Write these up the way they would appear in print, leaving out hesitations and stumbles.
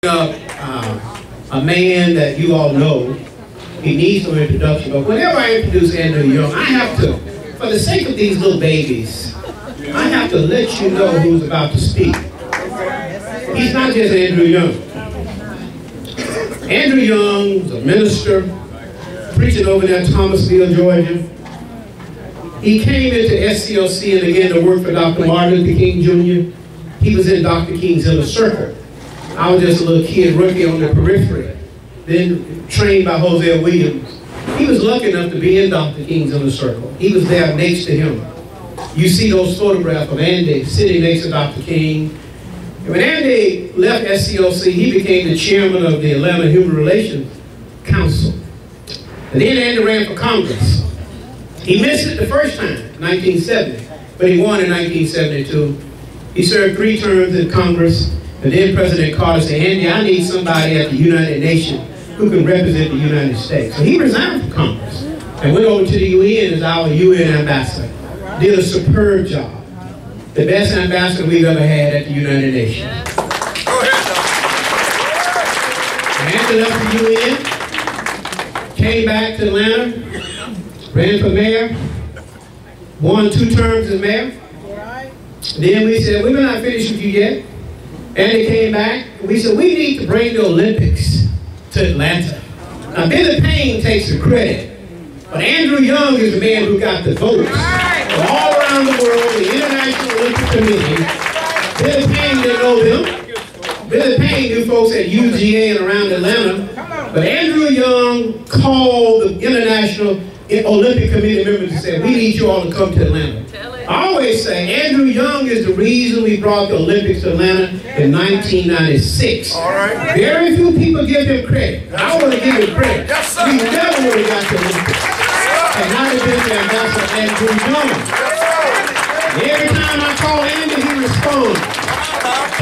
A man that you all know. He needs no introduction, but whenever I introduce Andrew Young, I have to, for the sake of these little babies, I have to let you know who's about to speak. He's not just Andrew Young. Andrew Young is a minister preaching over there in Thomasville, Georgia. He came into SCLC and began to work for Dr. Martin Luther King Jr. He was in Dr. King's inner circle. I was just a little kid rookie on the periphery, then trained by Hosea Williams. He was lucky enough to be in Dr. King's inner circle. He was there next to him. You see those photographs of Andy sitting next to Dr. King. And when Andy left SCLC, he became the chairman of the Atlanta Human Relations Council. And then Andy ran for Congress. He missed it the first time, 1970, but he won in 1972. He served 3 terms in Congress. And then President Carter said, Andy, I need somebody at the United Nations who can represent the United States. So he resigned from Congress and went over to the UN as our UN ambassador. Did a superb job. The best ambassador we've ever had at the United Nations. Andy left the UN, came back to Atlanta, ran for mayor, won 2 terms as mayor. Then we said, we're not finished with you yet. And he came back, and we said, we need to bring the Olympics to Atlanta. Now, Billy Payne takes the credit, but Andrew Young is the man who got the votes from all around the world, the International Olympic Committee. Billy Payne didn't know them. Billy Payne knew folks at UGA and around Atlanta, but Andrew Young called the International Olympic Committee members and said, we need you all to come to Atlanta. I always say Andrew Young is the reason we brought the Olympics to Atlanta in 1996. All right. Very few people give him credit. I want to give him credit. Yes, sir. We never would have got the Olympics. And not have been the ambassador Andrew Young. Every time I call Andy, he responds.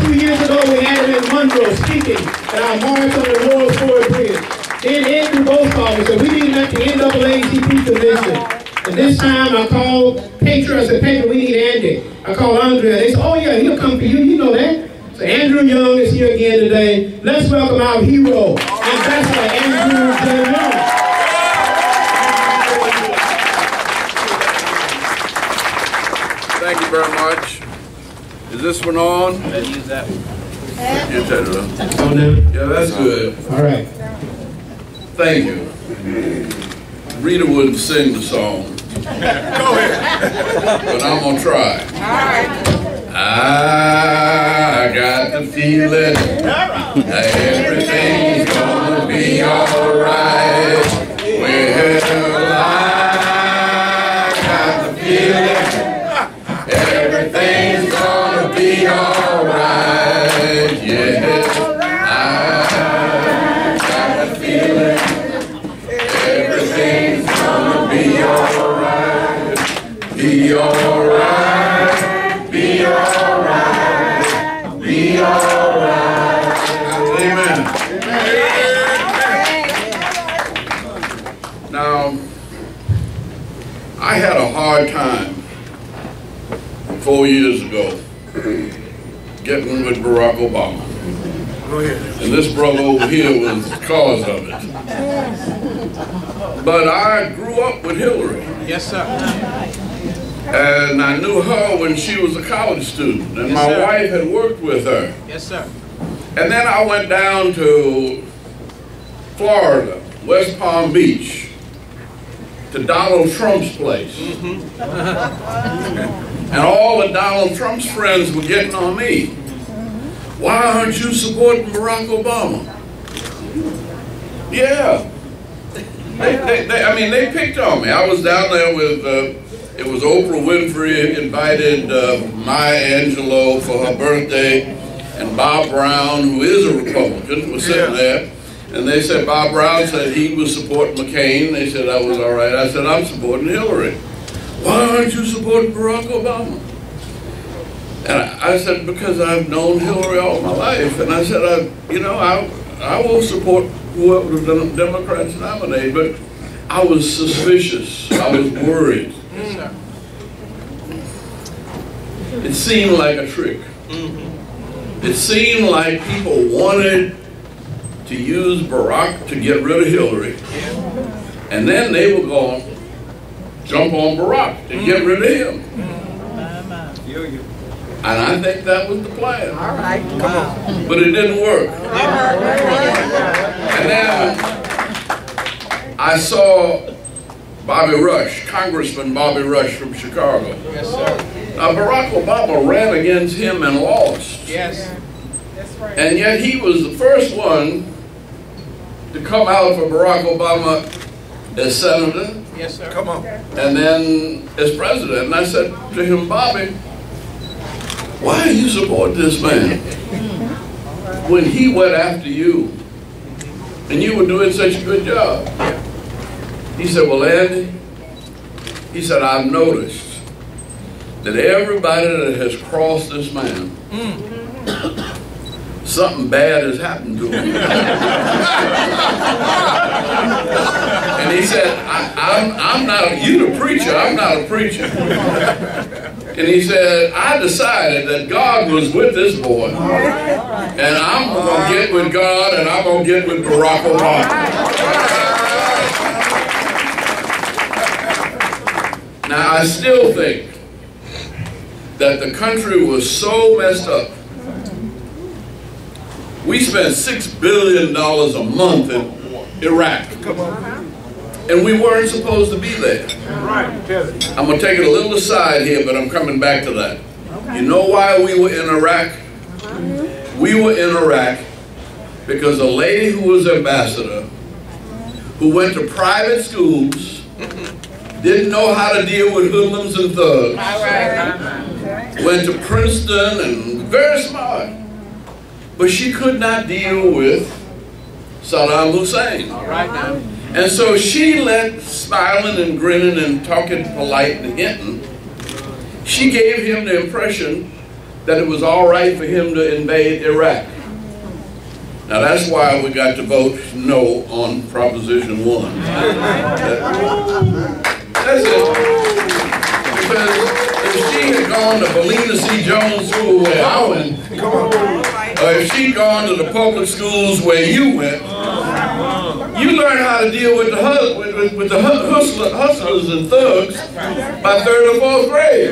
2 years ago, we had him in Monroe speaking at our March on the Royal Ford Bridge. Then Andrew both called me and said, we need him at the NAACP convention. And this time I called Pedro. I said, Pedro, we need Andy. I called Andrea. They said, oh yeah, he'll come for you. You know that. So Andrew Young is here again today. Let's welcome our hero, Ambassador Andrew J. Young. Thank you very much. Is this one on? Let's use that one. You turn it on. On now? Yeah, that's good. All right. Thank you. Rita wouldn't sing the song. Go ahead. But I'm going to try. All right. I got the feeling that everything's going to be all right. Well, I got the feeling everything's going to be all right. Yeah. I got the feeling everything's gonna be alright, be alright, be alright, be alright. Amen. Now, I had a hard time 4 years ago getting with Barack Obama. And this brother over here was the cause of it. But I grew up with Hillary. Yes, sir. And I knew her when she was a college student, and my wife had worked with her. Yes, sir. And then I went down to Florida, West Palm Beach, to Donald Trump's place. And all of Donald Trump's friends were getting on me. Why aren't you supporting Barack Obama? Yeah. They picked on me. I was down there with, it was Oprah Winfrey invited Maya Angelou for her birthday, and Bob Brown, who is a Republican, was sitting there. And they said, Bob Brown said he was supporting McCain. They said I was all right. I said, I'm supporting Hillary. Why aren't you supporting Barack Obama? And I said, because I've known Hillary all my life. And I said, I will support whoever the Democrats nominate, but I was suspicious. I was worried. It seemed like a trick. It seemed like people wanted to use Barack to get rid of Hillary. And then they were going to jump on Barack to get rid of him. And I think that was the plan. All right, come on. But it didn't work. And then I saw Bobby Rush, Congressman Bobby Rush from Chicago. Yes, sir. Now Barack Obama ran against him and lost. Yes. That's right. And yet he was the first one to come out for Barack Obama as senator. Yes, sir. Come on. And then as president. And I said to him, Bobby, why do you support this man when he went after you and you were doing such a good job? He said, well, Andy, he said, I've noticed that everybody that has crossed this man, something bad has happened to him. And he said, I'm not, you the preacher, I'm not a preacher. And he said, I decided that God was with this boy. And I'm going to get with God and I'm going to get with Barack Obama. Now, I still think that the country was so messed up. We spent $6 billion a month in Iraq. And we weren't supposed to be there. I'm going to take it a little aside here, but I'm coming back to that. You know why we were in Iraq? We were in Iraq because a lady who was ambassador, who went to private schools, didn't know how to deal with hoodlums and thugs, went to Princeton and very smart, but she could not deal with Saddam Hussein. And so she let smiling and grinning and talking polite and hinting, she gave him the impression that it was all right for him to invade Iraq. Now that's why we got to vote no on Proposition 1. That's it. Because if she had gone to Belina C. Jones School where I went, or if she'd gone to the public schools where you went, you learn how to deal with the hustlers and thugs by 3rd or 4th grade.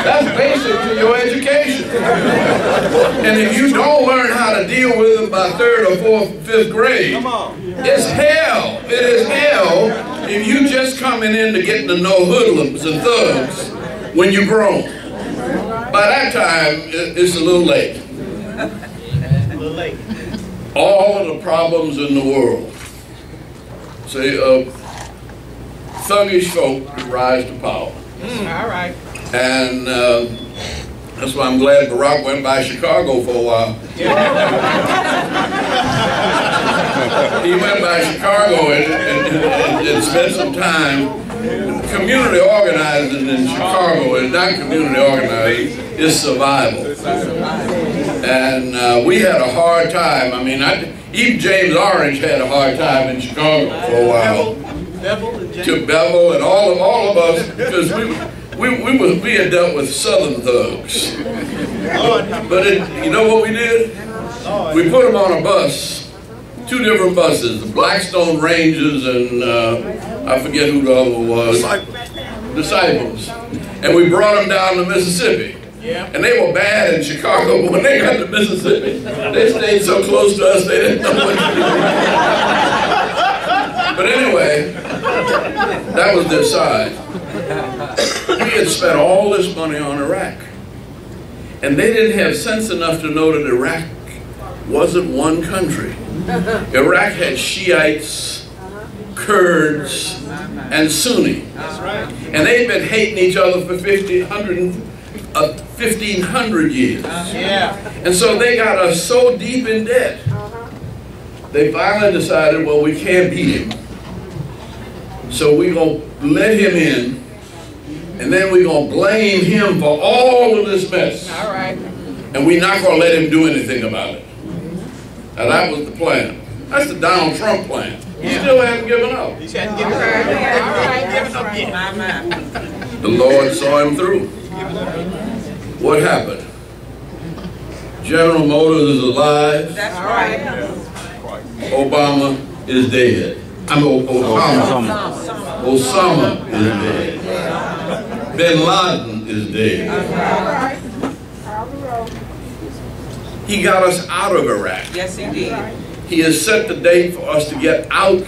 That's basic to your education. And if you don't learn how to deal with them by 3rd or 4th, 5th grade, it's hell. It is hell if you just coming in to getting to know hoodlums and thugs when you're grown. By that time, it's a little late. All of the problems in the world. See, thuggish folk rise to power. All right. And that's why I'm glad Barack went by Chicago for a while. He went by Chicago and spent some time. Community organizing in Chicago is not community organizing, it's survival. And we had a hard time. I mean, even James Orange had a hard time in Chicago for a while. To Bevel and all of us, because we had dealt with Southern thugs. But you know what we did? We put them on a bus, 2 different buses, the Blackstone Rangers and I forget who the other one was. Disciples. And we brought them down to Mississippi. And they were bad in Chicago, but when they got to Mississippi, they stayed so close to us they didn't know what to do. But anyway, that was their side. We had spent all this money on Iraq. And they didn't have sense enough to know that Iraq wasn't one country. Iraq had Shiites, Kurds, and Sunni. And they'd been hating each other for 1,500 years. And so they got us so deep in debt, they finally decided, well, we can't beat him. So we're going to let him in, and then we're going to blame him for all of this mess. And we're not going to let him do anything about it. Now that was the plan. That's the Donald Trump plan. He still hasn't given up. He hadn't given up yet. The Lord saw him through. What happened? General Motors is alive. That's right. Obama is dead. Osama is dead. Bin Laden is dead. He got us out of Iraq. Yes, he did. He has set the date for us to get out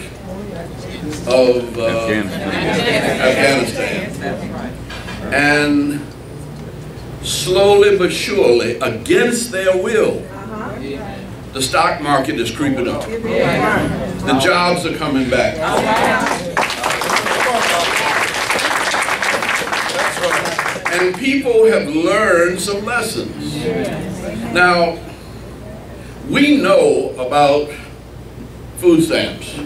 of Afghanistan. And slowly but surely, against their will, the stock market is creeping up. The jobs are coming back. And people have learned some lessons. Now, we know about food stamps.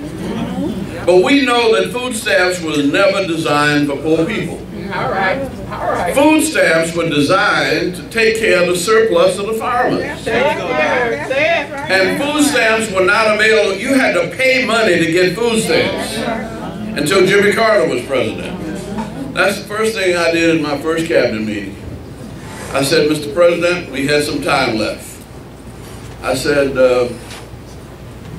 But we know that food stamps was never designed for poor people. All right. All right. Food stamps were designed to take care of the surplus of the farmers. And food stamps were not available. You had to pay money to get food stamps until Jimmy Carter was president. That's the first thing I did in my first cabinet meeting. I said, Mr. President, we had some time left. I said,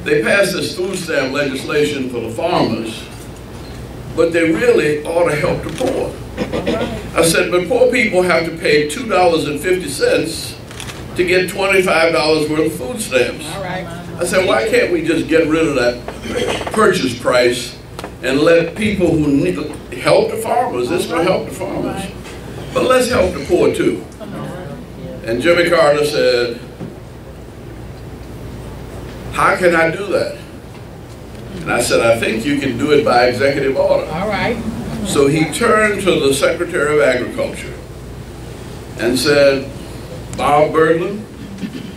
they passed this food stamp legislation for the farmers, but they really ought to help the poor. I said, but poor people have to pay $2.50 to get $25 worth of food stamps. All right. I said, why can't we just get rid of that purchase price and let people who need help the farmers? It's going to help the farmers. But let's help the poor too. And Jimmy Carter said, how can I do that? And I said, I think you can do it by executive order. All right. So he turned to the Secretary of Agriculture and said, Bob Berglund,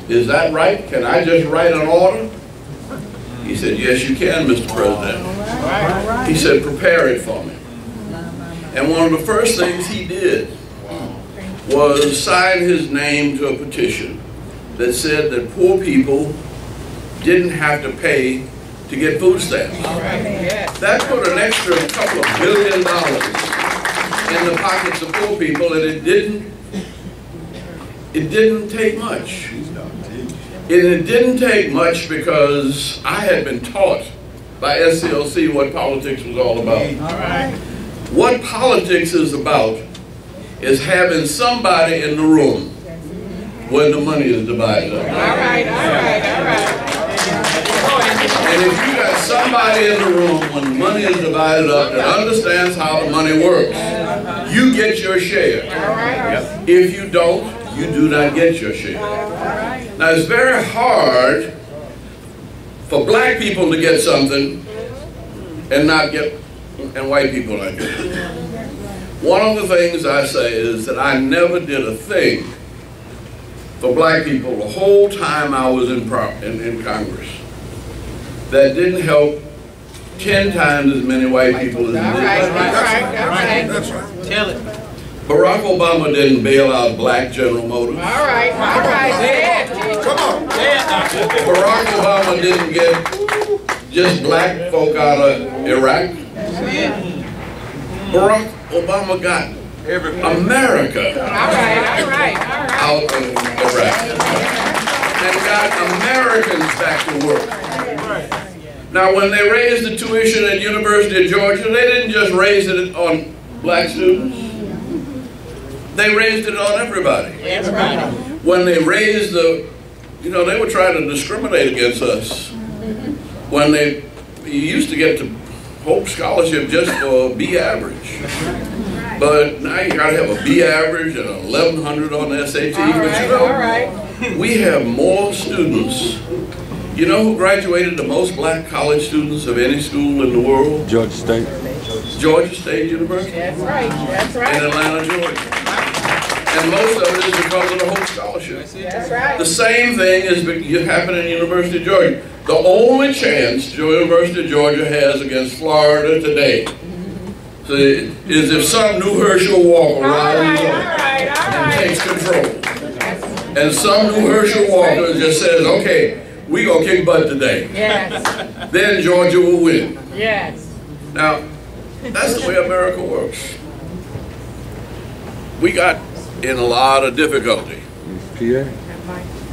is that right? Can I just write an order? He said, yes, you can, Mr. President. He said, prepare it for me. And one of the first things he did was sign his name to a petition that said that poor people didn't have to pay to get food stamps. That put an extra couple of $1 billion in the pockets of poor people, and it didn't take much. And it didn't take much because I had been taught by SCLC what politics was all about. What politics is about is having somebody in the room when the money is divided up. And if you got somebody in the room when the money is divided up that understands how the money works, you get your share. If you don't, you do not get your share. Now it's very hard for black people to get something and not get, and white people not get it. One of the things I say is that I never did a thing for black people the whole time I was in Congress that didn't help 10 times as many white people as it did. That's right. Tell it. Barack Obama didn't bail out black General Motors. All right. Come on. Barack Obama didn't get just black folk out of Iraq. Barack Obama got America out of Iraq and got Americans back to work. Now, when they raised the tuition at University of Georgia, they didn't just raise it on black students. They raised it on everybody. When they raised the, they were trying to discriminate against us. When you used to get the Hope Scholarship just for B average. But now you gotta have a B average and an 1100 on the SAT. But we have more students. You know who graduated the most black college students of any school in the world? Georgia State. Georgia State University. That's right. In Atlanta, Georgia. And most of it is because of the Hope Scholarship. That's right. The same thing is happening in University of Georgia. The only chance University of Georgia has against Florida today is if some new Herschel Walker rises up and takes control. And some new Herschel Walker just says, okay, we gonna kick butt today. Yes. Then Georgia will win. Yes. Now, that's the way America works. We got in a lot of difficulty. PA?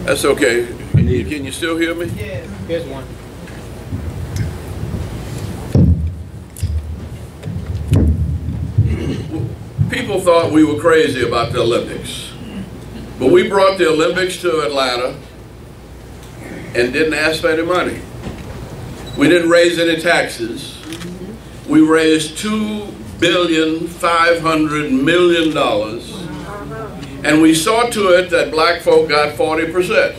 That's okay. Can you still hear me? Yes. Here's one. people thought we were crazy about the Olympics. But we brought the Olympics to Atlanta and didn't ask for any money. We didn't raise any taxes. We raised $2,500,000,000, and we saw to it that black folk got 40%.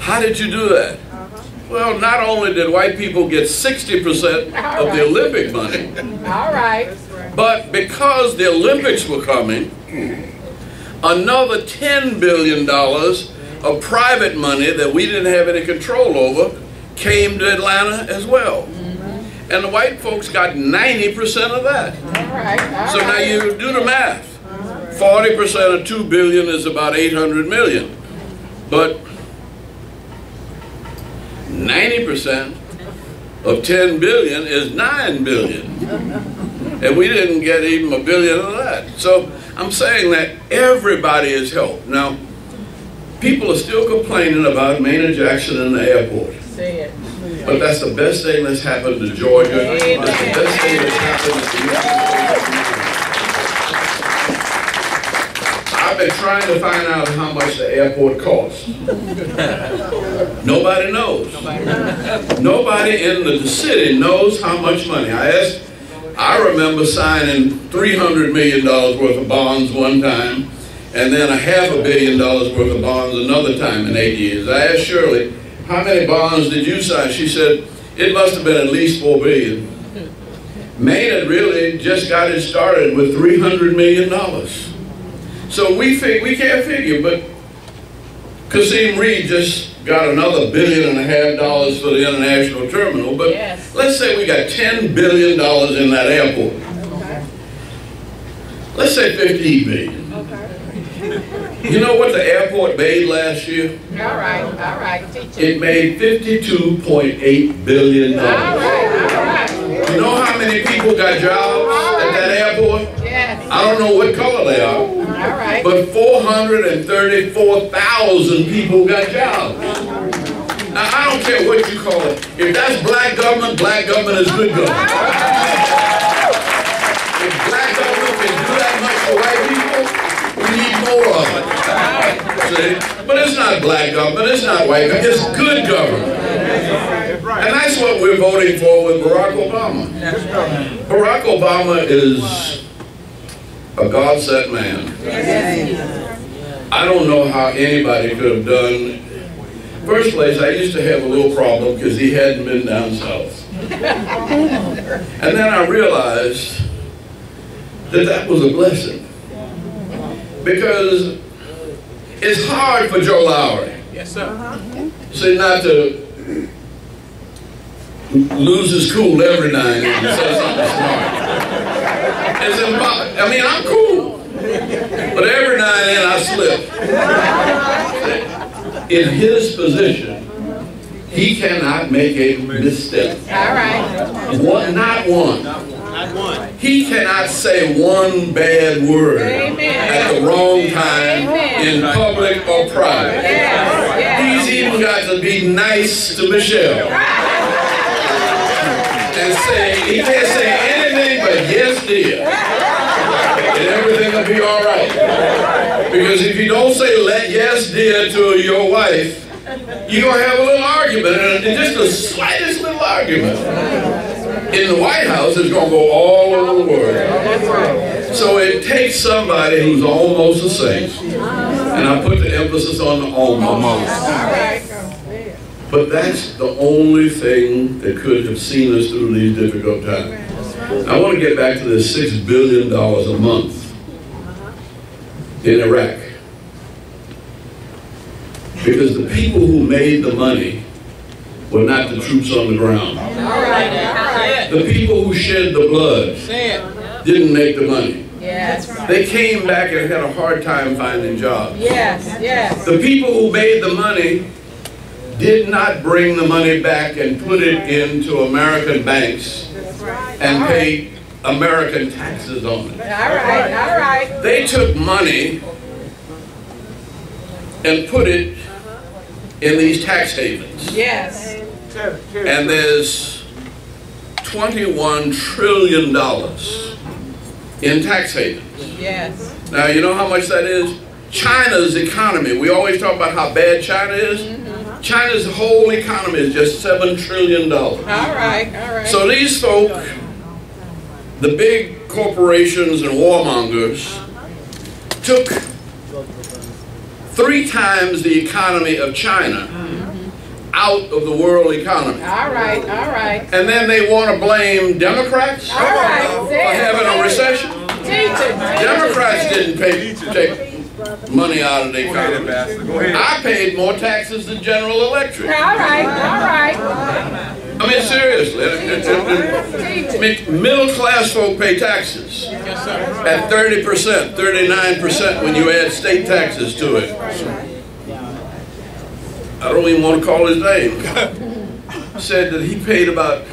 How did you do that? Well, not only did white people get 60% of the Olympic money, but because the Olympics were coming, another $10 billion of private money that we didn't have any control over came to Atlanta as well. And the white folks got 90% of that. So now you do the math. 40% of 2 billion is about 800 million. But 90% of 10 billion is 9 billion. And we didn't get even $1 billion of that. So I'm saying that everybody is helped. Now, people are still complaining about Maynard Jackson in the airport. But that's the best thing that's happened to Georgia. That's the best thing that's happened to I've been trying to find out how much the airport costs. Nobody knows. Nobody in the city knows how much money. I remember signing $300 million worth of bonds one time, and then $500 million worth of bonds another time in 8 years. I asked Shirley, how many bonds did you sign? She said, it must have been at least $4 billion. Maynard really just got it started with $300 million. So we can't figure, but Kasim Reed just got another $1.5 billion for the international terminal, but let's say we got $10 billion in that airport. Let's say $15 billion. You know what the airport made last year? All right, teach it made $52.8 billion. All right. You know how many people got jobs at that airport? Yes. I don't know what color they are. All right. But 434,000 people got jobs. Now, I don't care what you call it. If that's black government is good government. If black government can do that much for white people, we need more of it. See? But it's not black government, it's not white government, it's good government. And that's what we're voting for with Barack Obama. Barack Obama is a God-sent man. I don't know how anybody could have done. First place, I used to have a little problem because he hadn't been down south. And then I realized that was a blessing. Because it's hard for Joe Lowry. Yes, sir. See, not to lose his cool every now and then and say something smart. It's impossible. I mean, I'm cool, but every now and then I slip. In his position, he cannot make a misstep. All right. Not one. He cannot say one bad word at the wrong time in public or private. He's even got to be nice to Michelle. And he can't say anything but yes dear. And everything will be all right. Because if you don't say yes dear to your wife, you're going to have a little argument, and just the slightest little argument in the White House is going to go all over the world. So it takes somebody who's almost a saint, and I put the emphasis on the almost. But that's the only thing that could have seen us through these difficult times. I want to get back to this $6 billion a month in Iraq. Because the people who made the money were not the troops on the ground. The people who shed the blood didn't make the money. They came back and had a hard time finding jobs. The people who made the money did not bring the money back and put it into American banks and pay American taxes on it. They took money and put it in these tax havens. And there's $21 trillion in tax havens. Yes. Now, you know how much that is? China's economy, we always talk about how bad China is. China's whole economy is just $7 trillion. All right, all right. So these folk, the big corporations and warmongers, took 3 times the economy of China out of the world economy. All right, all right. And then they want to blame Democrats All right. for having a recession. Democrats didn't take money out of the economy. I paid more taxes than General Electric. All right, all right. I mean, seriously. Middle class folk pay taxes at 30%, 39% when you add state taxes to it. I don't even want to call his name. Said that he paid about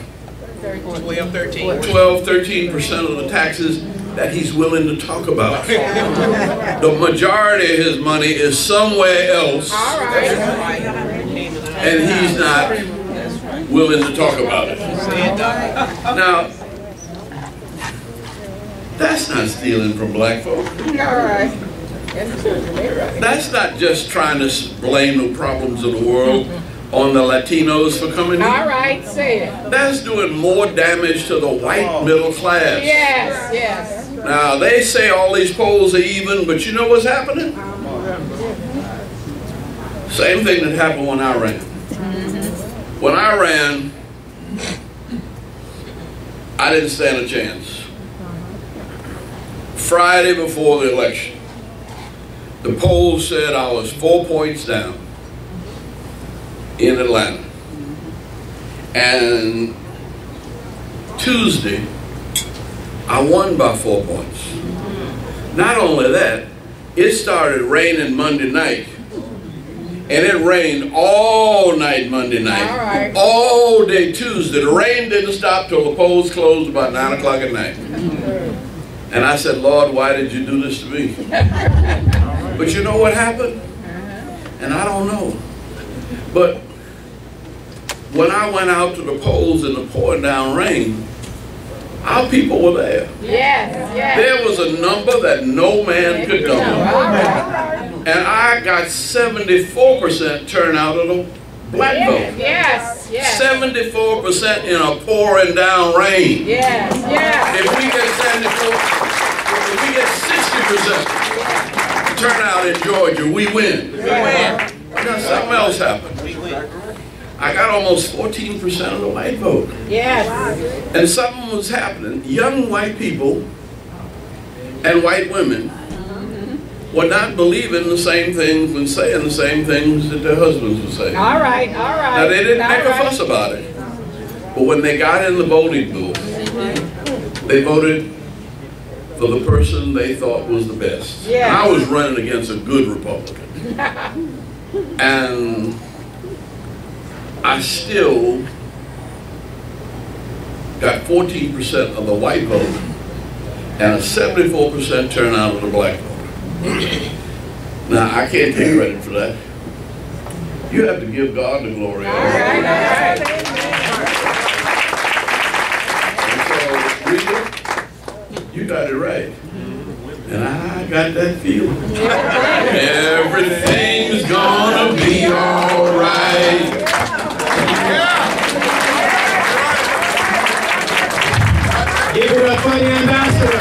12-13% of the taxes that he's willing to talk about. The majority of his money is somewhere else, and he's not willing to talk about it. Now, that's not stealing from black folk. That's not just trying to blame the problems of the world on the Latinos for coming here. All right, say it. That's doing more damage to the white middle class. Yes, yes. Now, they say all these polls are even, but you know what's happening? Same thing that happened when I ran. When I ran, I didn't stand a chance. Friday before the election, the polls said I was 4 points down in Atlanta. And Tuesday, I won by 4 points. Not only that, it started raining Monday night. And it rained all night Monday night, all day Tuesday. The rain didn't stop till the polls closed about 9 o'clock at night. And I said, Lord, why did you do this to me? But you know what happened? And I don't know. But when I went out to the polls in the pouring down rain, our people were there. Yes, yes. There was a number that no man could number. And I got 74% turnout of the black vote. Yes, yes. 74% in a pouring down rain. Yes, yes. If we get 74, if we get 60% turnout in Georgia, we win. We win. Now something else happened. I got almost 14% of the white vote. Yes. And something was happening. Young white people and white women were not believing the same things and saying the same things that their husbands were saying. All right, all right. Now they didn't make a fuss about it. But when they got in the voting booth, they voted for the person they thought was the best. Yes. I was running against a good Republican. And I still got 14% of the white vote and a 74% turnout of the black vote. Now, I can't take credit for that. You have to give God the glory. All right, all right. And so, Rita, you got it right. And I got that feeling. Everything's gonna be all right. Give it up for the ambassador.